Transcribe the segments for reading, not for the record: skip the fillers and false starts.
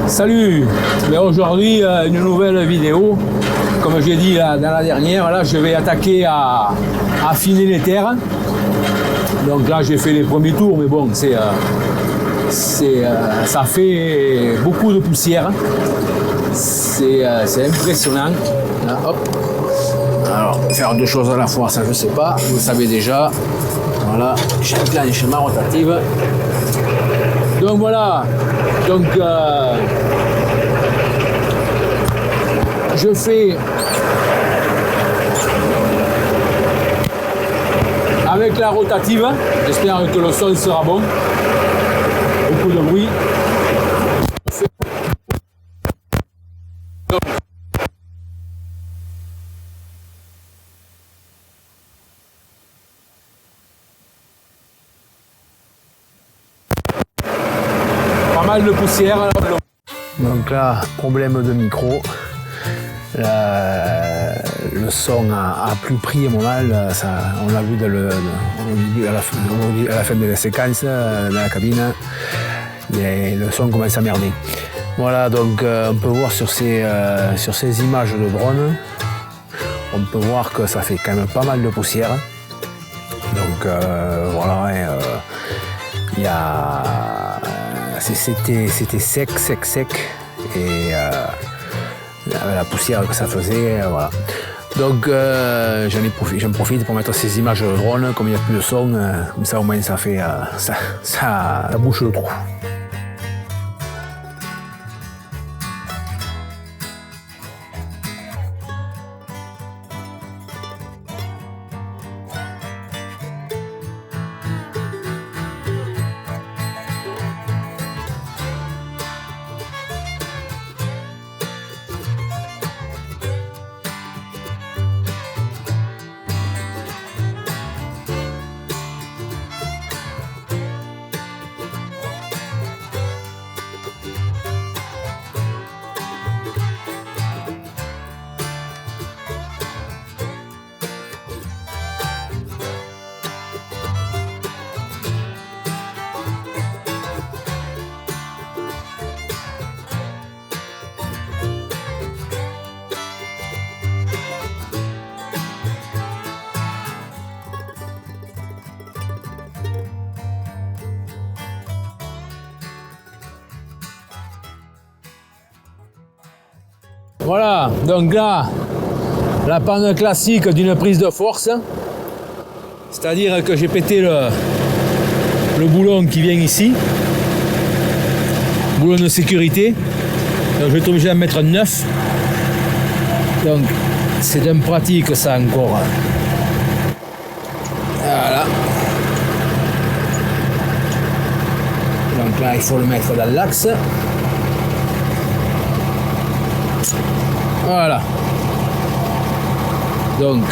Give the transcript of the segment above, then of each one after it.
Salut. Aujourd'hui une nouvelle vidéo. Comme j'ai dit dans la dernière, là je vais attaquer à affiner les terres. Donc là j'ai fait les premiers tours, mais bon ça fait beaucoup de poussière. C'est impressionnant. Là, hop. Alors faire deux choses à la fois, ça je sais pas, vous le savez déjà. Voilà, j'enclenche ma rotative. Donc voilà, donc je fais avec la rotative, j'espère que le son sera bon, beaucoup de bruit. De poussière. Donc là, problème de micro. Le son a plus pris un moment. On l'a vu à la fin de la séquence dans la cabine. Le son commence à merder. Voilà, donc on peut voir sur ces images de drone, on peut voir que ça fait quand même pas mal de poussière. Donc voilà, il y a c'était sec et la poussière que ça faisait, voilà. Donc j'en profite pour mettre ces images de drone, comme il n'y a plus de son, comme ça au moins ça fait ça bouche le trou. Voilà, donc là, la panne classique d'une prise de force, c'est-à-dire que j'ai pété le boulon qui vient ici, boulon de sécurité, donc je vais être obligé d'en mettre un neuf, donc c'est d'un pratique ça encore. Voilà. Donc là il faut le mettre dans l'axe. Voilà. Donc,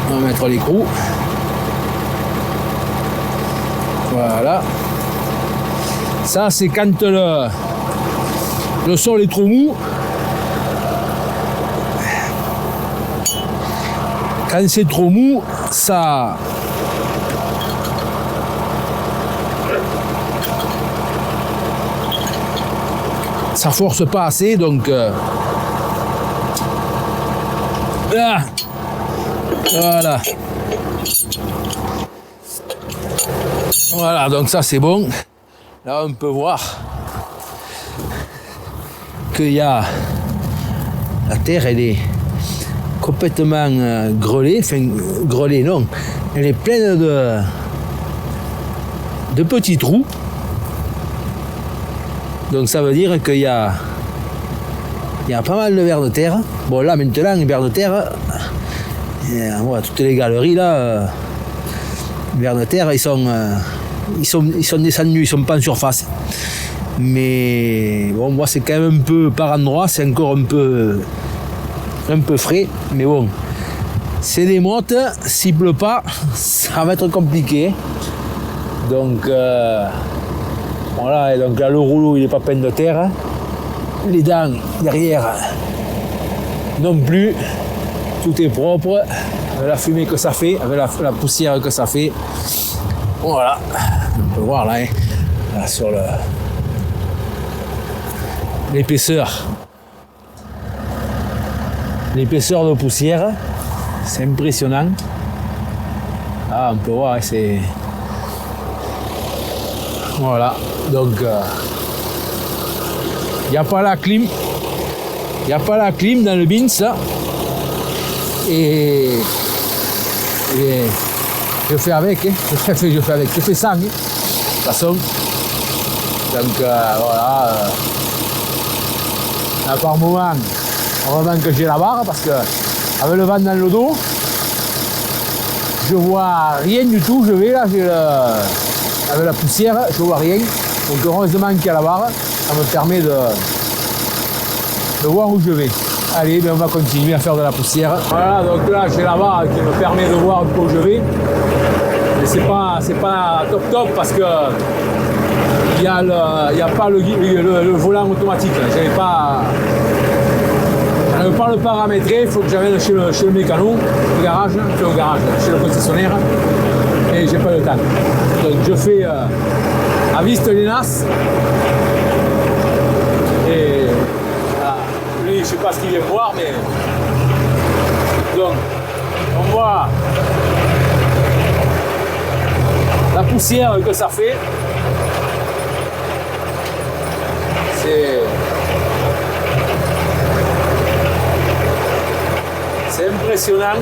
on va mettre l'écrou. Voilà. Ça, c'est quand le sol est trop mou. Quand c'est trop mou, ça force pas assez, donc là, voilà. Voilà, donc ça c'est bon. Là on peut voir qu'il y a la terre, elle est complètement grêlée, enfin grêlée non, elle est pleine de petits trous. Donc ça veut dire qu'il y a pas mal de vers de terre. Bon là maintenant les vers de terre, voilà, toutes les galeries là, les vers de terre ils sont descendus, ils sont pas en surface. Mais bon moi c'est quand même un peu par endroit, c'est encore un peu frais, mais bon. C'est des mottes, s'il pleut pas, ça va être compliqué. Donc voilà, et donc là le rouleau il est pas peint de terre. Les dents derrière non plus, tout est propre, avec la fumée que ça fait, avec la poussière que ça fait. Voilà, on peut voir là, hein, là sur l'épaisseur de poussière, c'est impressionnant. Ah, on peut voir, c'est... Voilà, donc il n'y a pas la clim. Il n'y a pas la clim dans le bins, ça. Et je fais avec, hein. Je fais sans, hein. De toute façon. Donc voilà. Par moment, heureusement que j'ai la barre, parce que avec le vent dans le dos, je vois rien du tout. Je vais là, avec la poussière, je vois rien. Donc heureusement qu'il y a la barre, ça me permet de voir où je vais. Allez, ben on va continuer à faire de la poussière. Voilà, donc là j'ai la barre qui me permet de voir où je vais. Mais c'est pas top parce que il y a pas le volant automatique. J'avais pas le paramétrer, il faut que j'amène chez le mécano, chez le concessionnaire, et j'ai pas le temps. Donc je fais à Viste-les-Nas, et voilà. Lui je sais pas ce qu'il vient voir, mais donc on voit la poussière que ça fait. C'est impressionnant.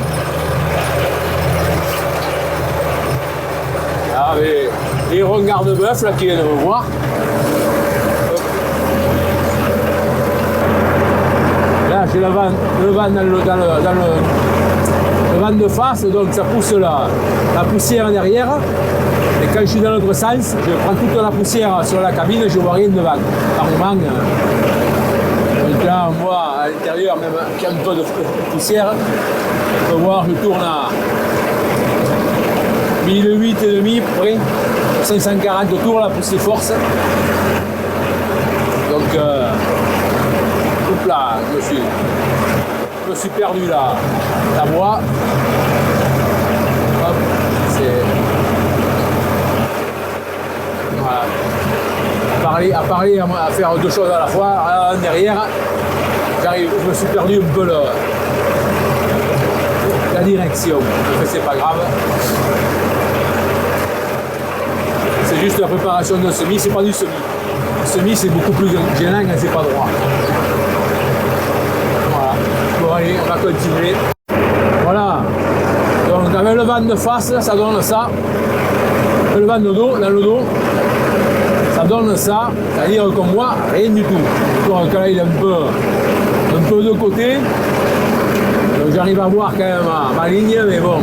Ah, les regards de bœuf là qui viennent me voir. Là j'ai le vent dans le vent de face, donc ça pousse la poussière derrière. Et quand je suis dans l'autre sens, je prends toute la poussière sur la cabine et je vois rien devant. Par moment, donc là on voit à l'intérieur même qu'il y a un peu de poussière. On peut voir, je tourne à 1008 et demi près, 540 tours, la poussée force. Donc là, je me suis perdu la voie. Hop, à parler, à faire deux choses à la fois, derrière, je me suis perdu un peu la direction, mais c'est pas grave. C'est juste la préparation d'un semi, c'est pas du semi. Le semi c'est beaucoup plus gênant quand c'est pas droit. Voilà. Bon allez, on va continuer. Voilà. Donc avec le vent de face, ça donne ça. Le vent de dos, dans le dos, ça donne ça, c'est-à-dire qu'on voit rien du tout. Donc là il est un peu de côté. Donc j'arrive à voir quand même ma ligne, mais bon,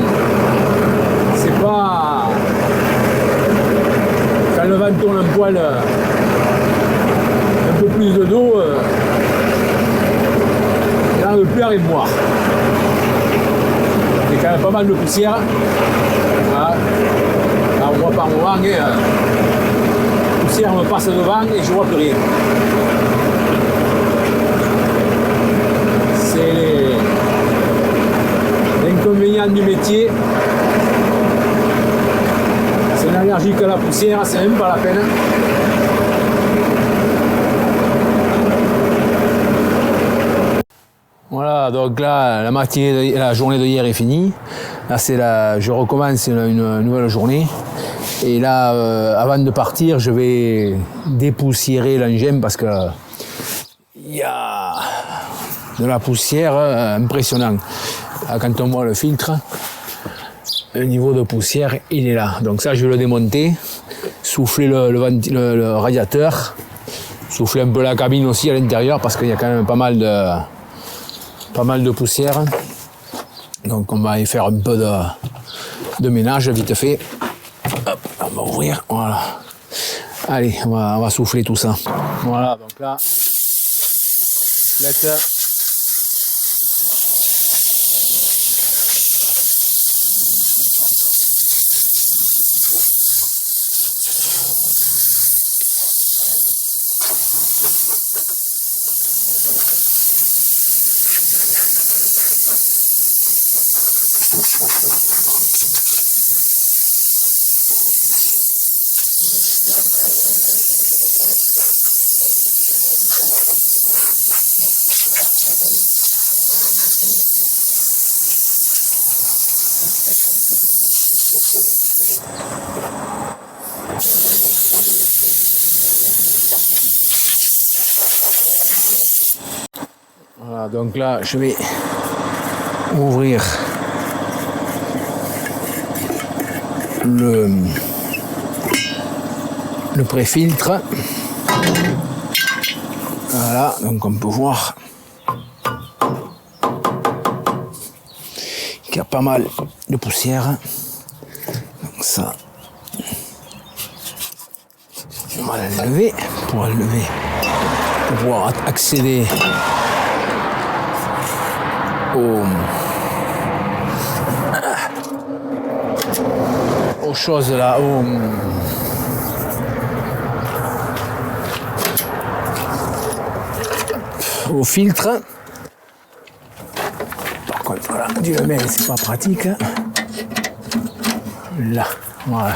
c'est pas... Quand le vent tourne un poil, un peu plus de dos, il n'arrive plus à rien voir. Il y a quand même pas mal de poussière. Voilà. Là, on voit par moment, la poussière me passe devant et je vois plus rien. C'est l'inconvénient du métier. C'est une allergique à la poussière, c'est même pas la peine. Voilà, donc là, la journée de hier est finie. Là, je recommence une nouvelle journée. Et là, avant de partir, je vais dépoussiérer l'engin parce que il y a de la poussière impressionnante. Là, quand on voit le filtre, le niveau de poussière, il est là. Donc ça, je vais le démonter, souffler le radiateur, souffler un peu la cabine aussi à l'intérieur parce qu'il y a quand même pas mal de poussière. Donc on va y faire un peu de ménage vite fait. Hop, on va ouvrir, voilà. Allez, on va souffler tout ça. Voilà, donc là, soufflette. Voilà, donc là, je vais ouvrir le pré-filtre. Voilà, donc on peut voir qu'il y a pas mal de poussière. Donc ça, on va l'enlever pour pouvoir accéder aux choses là, au filtre. Par contre, voilà, du lemel, c'est pas pratique. Là, voilà.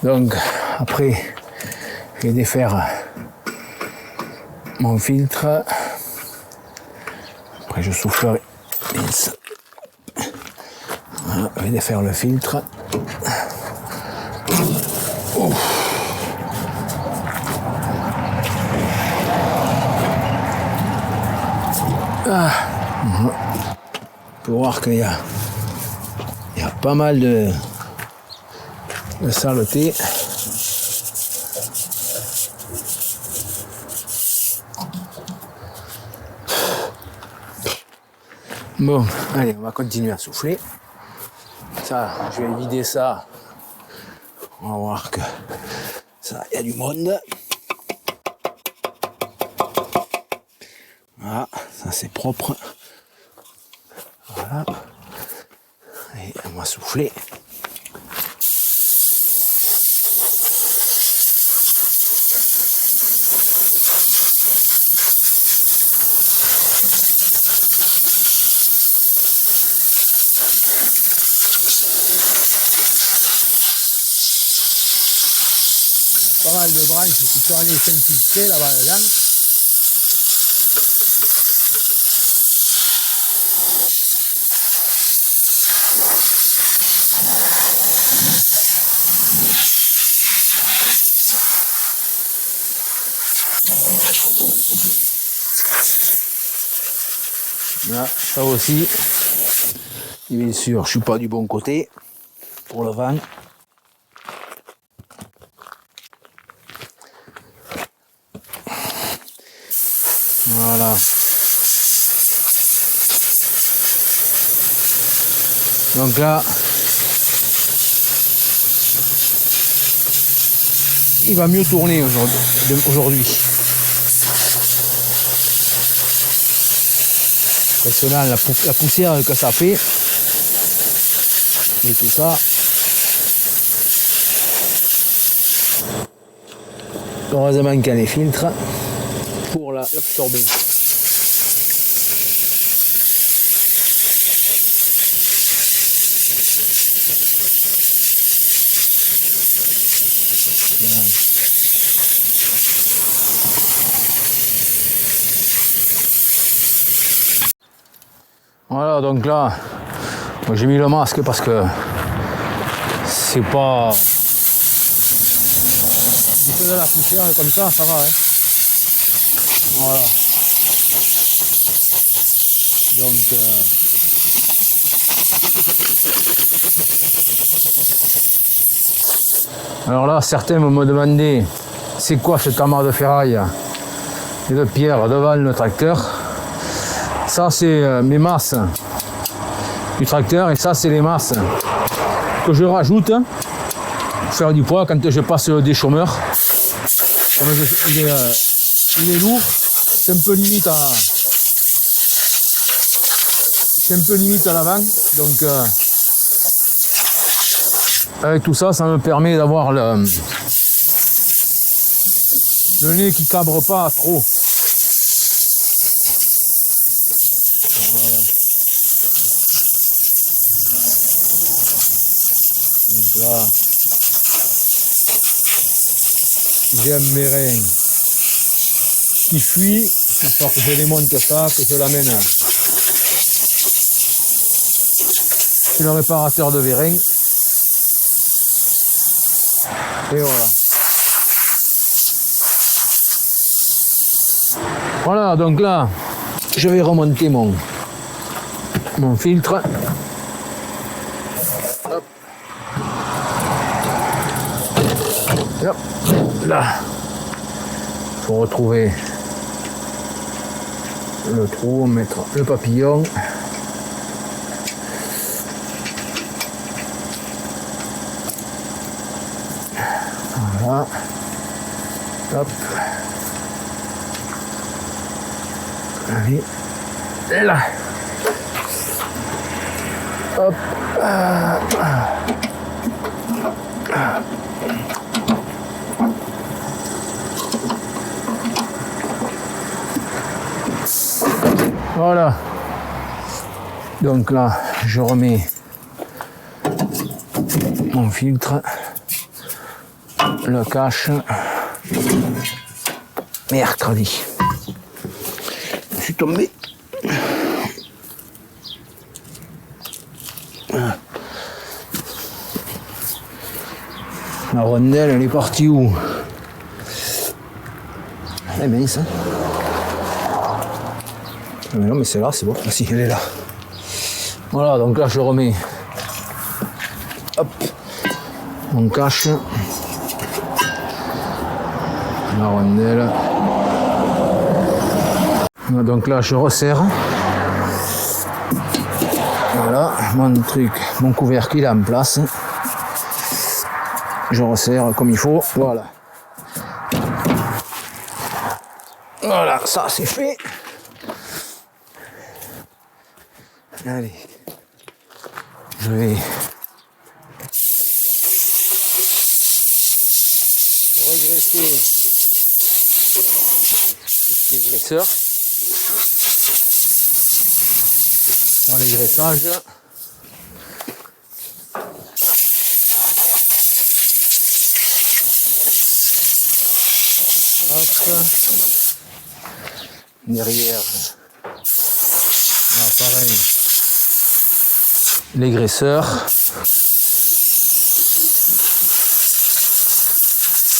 Donc, après, je vais défaire mon filtre. Après, je soufflerai. Voilà, je vais défaire le filtre. Oh. Ah. On peut voir qu'il y a pas mal de saleté. Bon, allez, on va continuer à souffler. Ça, je vais vider ça. On va voir que ça, il y a du monde. Voilà, ça c'est propre. Voilà. Et on va souffler. Pas mal de branches qui sont allées s'infiltrer là-bas dedans. Là, ça aussi. Et bien sûr, je suis pas du bon côté pour le vent. Voilà. Donc là, il va mieux tourner aujourd'hui. Impressionnant la poussière que ça fait. Et tout ça. Heureusement qu'il y a les filtres pour l'absorber. Voilà, donc là, moi j'ai mis le masque parce que c'est pas... Du peu de la poussière comme ça va. Hein. Voilà. Donc... Alors là, certains me demandaient c'est quoi cet amas de ferraille et de pierre devant le tracteur. Ça c'est mes masses du tracteur et ça c'est les masses que je rajoute pour faire du poids quand je passe le déchômeur. Comme il est lourd, c'est un peu limite à l'avant, donc avec tout ça, ça me permet d'avoir le nez qui cabre pas trop. Voilà. Donc là, j'aime mes reins qui fuient, il faut que je les monte ça, que je l'amène suis le réparateur de vérin. Et voilà. Voilà, donc là, je vais remonter mon filtre. Hop. Et hop. Là, il faut retrouver le trou, mettre le papillon. Voilà. Hop. Allez. Et là. Hop. Voilà. Donc là, je remets mon filtre, le cache. Mercredi. Je suis tombé. La rondelle, elle est partie où? Elle est mince, hein? Mais non, mais c'est là, c'est bon. Ah si, elle est là. Voilà, donc là, je remets. Hop. On cache. La rondelle. Donc là, je resserre. Voilà, mon truc, mon couvercle il est en place. Je resserre comme il faut. Voilà. Voilà, ça c'est fait. Allez. Je vais regresser les graisseurs dans les graissages. Hop. Derrière, là, pareil, les graisseurs.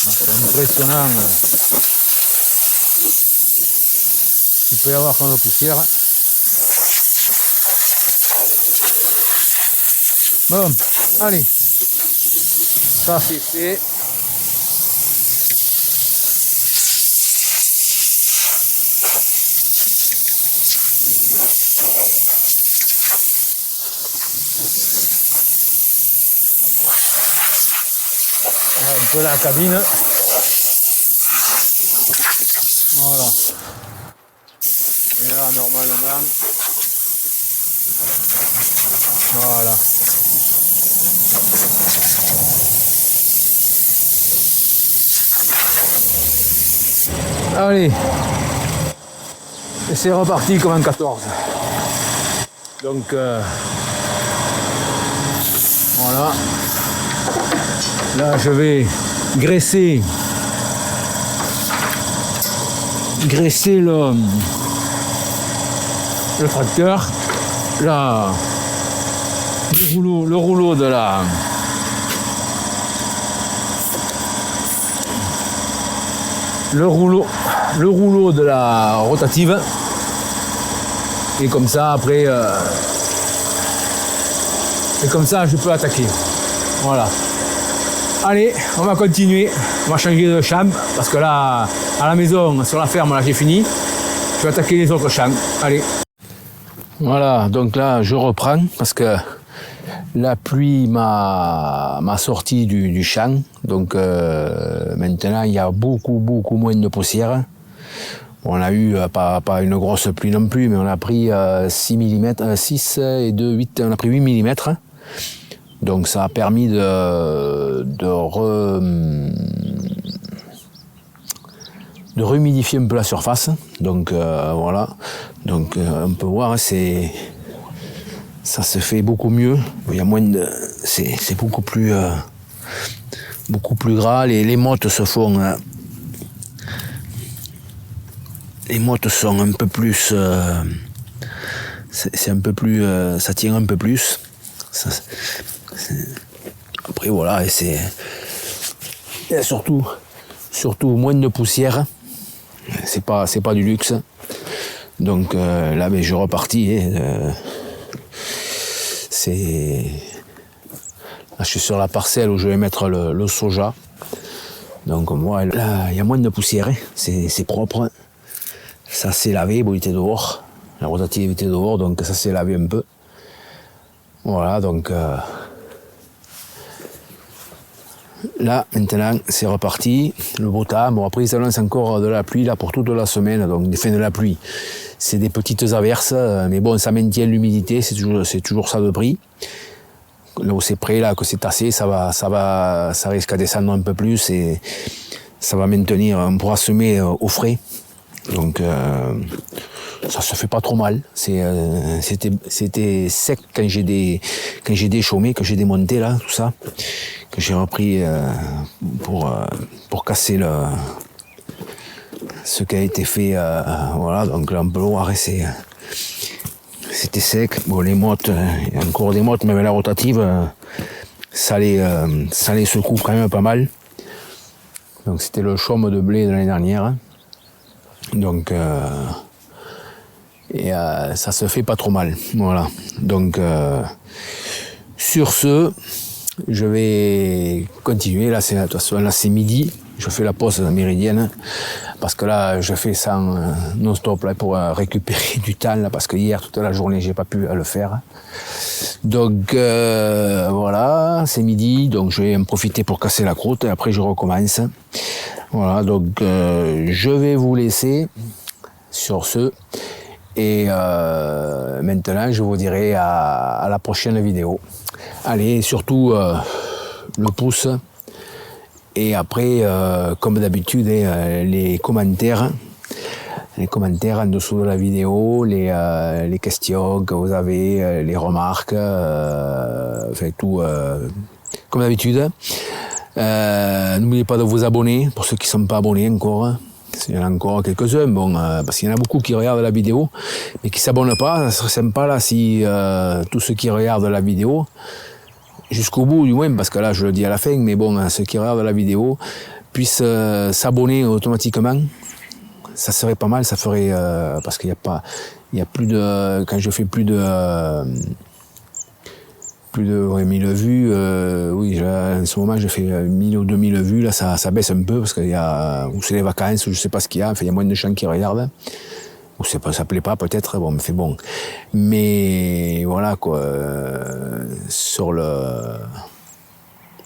C'est impressionnant. Il peut y avoir comme de poussière. Bon, allez, ça c'est fait. Un peu la cabine. Voilà. Et là, normalement, voilà. Allez. Et c'est reparti comme en 14. Donc, voilà. Là, je vais graisser le tracteur, là, le rouleau de la le rouleau de la rotative, et comme ça après et comme ça je peux attaquer. Voilà. Allez, on va continuer, on va changer de champ, parce que là, à la maison, sur la ferme, là j'ai fini. Je vais attaquer les autres champs. Allez. Voilà, donc là je reprends, parce que la pluie m'a sorti du champ. Donc maintenant il y a beaucoup moins de poussière. On a eu, pas une grosse pluie non plus, mais on a pris 6 mm, 6 et 2, 8, on a pris 8 mm. Donc ça a permis de rehumidifier un peu la surface. Donc voilà. Donc on peut voir, ça se fait beaucoup mieux. Il y a moins de, c'est beaucoup plus gras. Les mottes se font. Les mottes sont un peu plus. C'est un peu plus. Ça tient un peu plus. Après voilà, et c'est et surtout moins de poussière. C'est pas du luxe. Donc là, je suis reparti. Là, je suis sur la parcelle où je vais mettre le soja. Donc moi, là, il y a moins de poussière. C'est propre. Ça s'est lavé, il était dehors. La rotative était dehors, donc ça s'est lavé un peu. Voilà, donc là, maintenant, c'est reparti. Le beau temps. Bon, après, il s'annonce encore de la pluie là pour toute la semaine. Donc, fin de la pluie, c'est des petites averses. Mais bon, ça maintient l'humidité. C'est toujours ça de prix. Là où c'est prêt, là, que c'est tassé, ça risque à descendre un peu plus et ça va maintenir. On pourra semer au frais. Donc, ça se fait pas trop mal. C'était sec quand j'ai déchaumé, que j'ai démonté là, tout ça, que j'ai repris pour casser ce qui a été fait. Voilà, donc là on peut le voir, c'était sec. Bon, les mottes, il y a encore des mottes, mais avec la rotative, ça les secoue quand même pas mal. Donc c'était le chaume de blé de l'année dernière. Donc ça se fait pas trop mal, voilà. Donc sur ce, je vais continuer. Là, de toute façon, là c'est midi. Je fais la pause méridienne parce que là, je fais ça non-stop là pour récupérer du temps là, parce que hier toute la journée j'ai pas pu le faire. Donc voilà, c'est midi, donc je vais en profiter pour casser la croûte et après je recommence. Voilà, donc je vais vous laisser sur ce. Et maintenant, je vous dirai à la prochaine vidéo. Allez, surtout le pouce. Et après, comme d'habitude, les commentaires en dessous de la vidéo, les questions que vous avez, les remarques, enfin tout, comme d'habitude. N'oubliez pas de vous abonner, pour ceux qui ne sont pas abonnés encore. Il y en a encore quelques-uns, bon, parce qu'il y en a beaucoup qui regardent la vidéo, mais qui ne s'abonnent pas. Ça serait sympa là si tous ceux qui regardent la vidéo, jusqu'au bout du moins, parce que là je le dis à la fin, mais bon, ceux qui regardent la vidéo puissent s'abonner automatiquement. Ça serait pas mal, ça ferait, parce qu'il y a plus de, quand je fais plus de 1000 vues, oui, en ce moment je fais 1000 ou 2000 vues, là ça baisse un peu parce qu'il y a, ou c'est les vacances, ou je sais pas ce qu'il y a, enfin il y a moins de gens qui regardent, ou c'est pas, ça plaît pas peut-être, bon, mais c'est bon. Mais voilà quoi, sur le,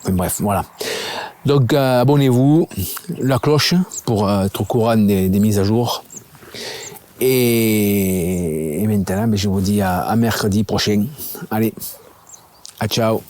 enfin, bref, voilà. Donc abonnez-vous, la cloche pour être au courant des mises à jour. Et maintenant, je vous dis à mercredi prochain. Allez. Ciao.